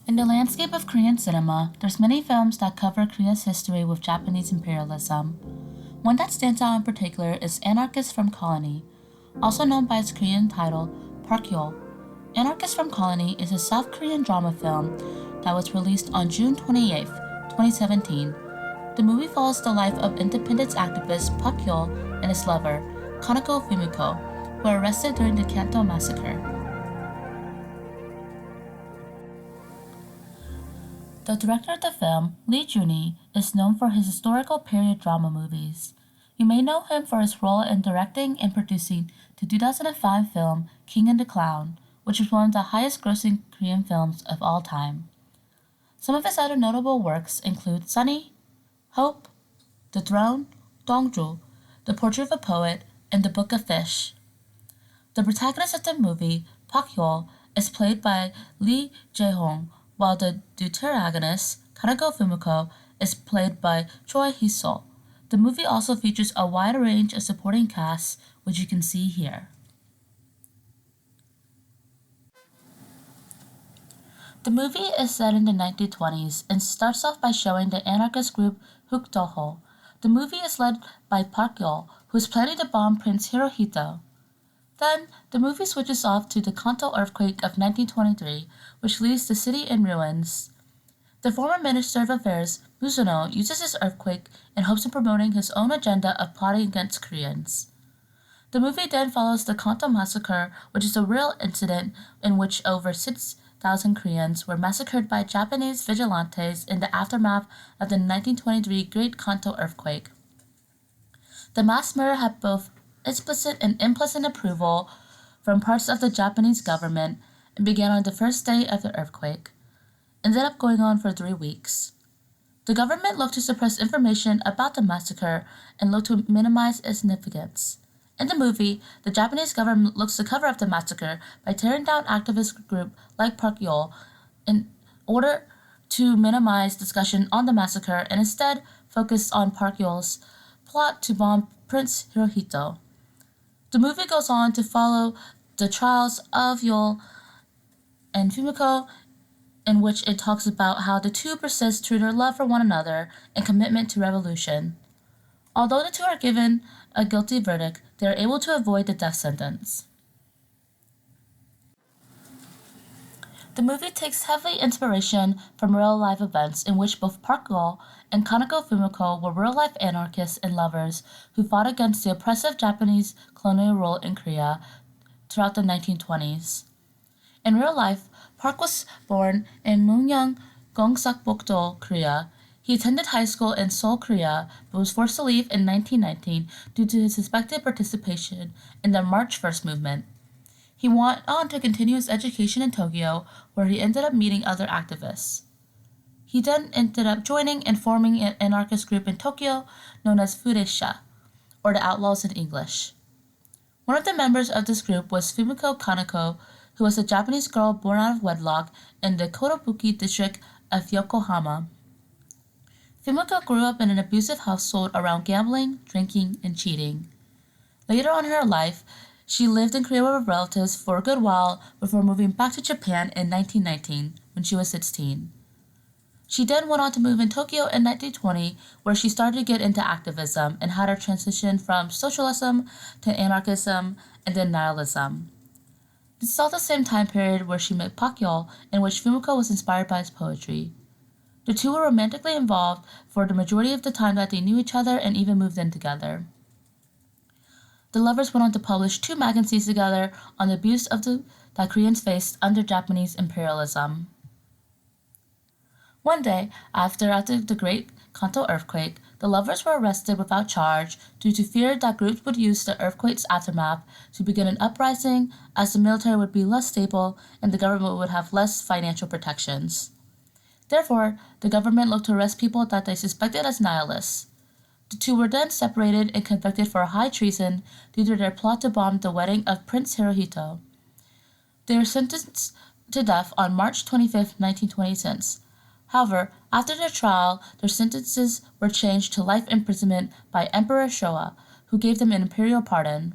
In the landscape of Korean cinema, there's many films that cover Korea's history with Japanese imperialism. One that stands out in particular is Anarchist from Colony, also known by its Korean title, Park-yeol. Anarchist from Colony is a South Korean drama film that was released on June 28, 2017. The movie follows the life of independence activist Park-yeol and his lover, Kaneko Fumiko, who were arrested during the Kanto massacre. The director of the film, Lee Juni, is known for his historical period drama movies. You may know him for his role in directing and producing the 2005 film King and the Clown, which is one of the highest-grossing Korean films of all time. Some of his other notable works include Sunny, Hope, The Throne, Dongju, The Portrait of a Poet, and The Book of Fish. The protagonist of the movie, Park-yeol, is played by Lee Jae-hong, while the deuteragonist, Kaneko Fumiko, is played by Choi Hee-sol. The movie also features a wide range of supporting casts, which you can see here. The movie is set in the 1920s and starts off by showing the anarchist group Huk Do-ho. The movie is led by Park-yeol, who is planning to bomb Prince Hirohito. Then, the movie switches off to the Kanto earthquake of 1923, which leaves the city in ruins. The former Minister of Affairs, Musono, uses this earthquake in hopes of promoting his own agenda of plotting against Koreans. The movie then follows the Kanto massacre, which is a real incident in which over 6,000 Koreans were massacred by Japanese vigilantes in the aftermath of the 1923 Great Kanto earthquake. The mass murder had both explicit and implicit approval from parts of the Japanese government and began on the first day of the earthquake. Ended up going on for 3 weeks. The government looked to suppress information about the massacre and looked to minimize its significance. In the movie, the Japanese government looks to cover up the massacre by tearing down activist groups like Park-yeol in order to minimize discussion on the massacre and instead focus on Park-yeol's plot to bomb Prince Hirohito. The movie goes on to follow the trials of Yeol and Fumiko, in which it talks about how the two persist through their love for one another and commitment to revolution. Although the two are given a guilty verdict, they are able to avoid the death sentence. The movie takes heavy inspiration from real-life events in which both Park-yeol and Kaneko Fumiko were real-life anarchists and lovers who fought against the oppressive Japanese colonial rule in Korea throughout the 1920s. In real life, Park was born in Mungyang, Gongsak-bokdo, Korea. He attended high school in Seoul, Korea, but was forced to leave in 1919 due to his suspected participation in the March 1st movement. He went on to continue his education in Tokyo, where he ended up meeting other activists. He then ended up joining and forming an anarchist group in Tokyo known as Fureisha, or the Outlaws in English. One of the members of this group was Fumiko Kaneko, who was a Japanese girl born out of wedlock in the Kotobuki district of Yokohama. Fumiko grew up in an abusive household around gambling, drinking, and cheating. Later on in her life, she lived in Korea with relatives for a good while before moving back to Japan in 1919 when she was 16. She then went on to move in Tokyo in 1920, where she started to get into activism and had her transition from socialism to anarchism and then nihilism. This is all the same time period where she met Park-yeol, in which Fumiko was inspired by his poetry. The two were romantically involved for the majority of the time that they knew each other and even moved in together. The lovers went on to publish 2 magazines together on the abuse that Koreans faced under Japanese imperialism. One day, after the Great Kanto earthquake, the lovers were arrested without charge due to fear that groups would use the earthquake's aftermath to begin an uprising, as the military would be less stable and the government would have less financial protections. Therefore, the government looked to arrest people that they suspected as nihilists. The two were then separated and convicted for high treason due to their plot to bomb the wedding of Prince Hirohito. They were sentenced to death on March 25, 1926. However, after their trial, their sentences were changed to life imprisonment by Emperor Showa, who gave them an imperial pardon.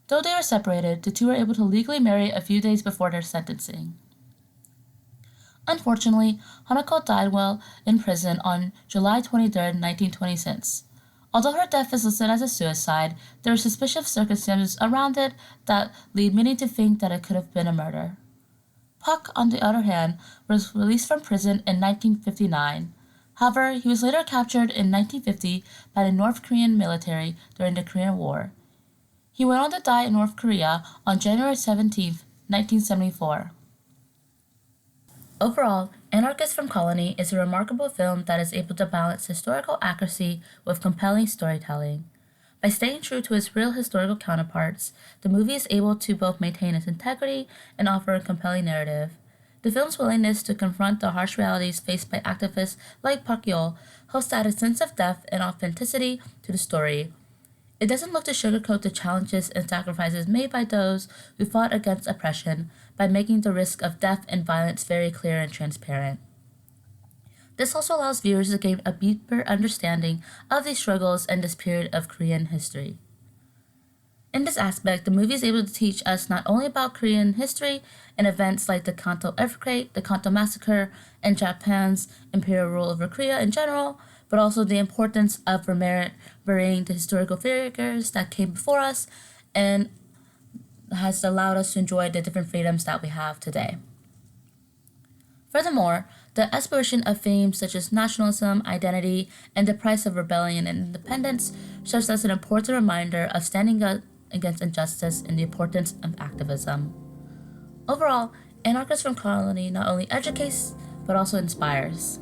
Though they were separated, the two were able to legally marry a few days before their sentencing. Unfortunately, Hanako died while in prison on July 23, 1926. Although her death is listed as a suicide, there are suspicious circumstances around it that lead many to think that it could have been a murder. Puck, on the other hand, was released from prison in 1959. However, he was later captured in 1950 by the North Korean military during the Korean War. He went on to die in North Korea on January 17, 1974. Overall, Anarchist from Colony is a remarkable film that is able to balance historical accuracy with compelling storytelling. By staying true to its real historical counterparts, the movie is able to both maintain its integrity and offer a compelling narrative. The film's willingness to confront the harsh realities faced by activists like Park Yeol helps to add a sense of depth and authenticity to the story. It doesn't look to sugarcoat the challenges and sacrifices made by those who fought against oppression by making the risk of death and violence very clear and transparent. This also allows viewers to gain a deeper understanding of these struggles and this period of Korean history. In this aspect, the movie is able to teach us not only about Korean history and events like the Kanto earthquake, the Kanto massacre, and Japan's imperial rule over Korea in general, but also the importance of remembering the historical figures that came before us and has allowed us to enjoy the different freedoms that we have today. Furthermore, the exploration of themes such as nationalism, identity, and the price of rebellion and independence serves as an important reminder of standing up against injustice and the importance of activism. Overall, Anarchist from Colony not only educates but also inspires.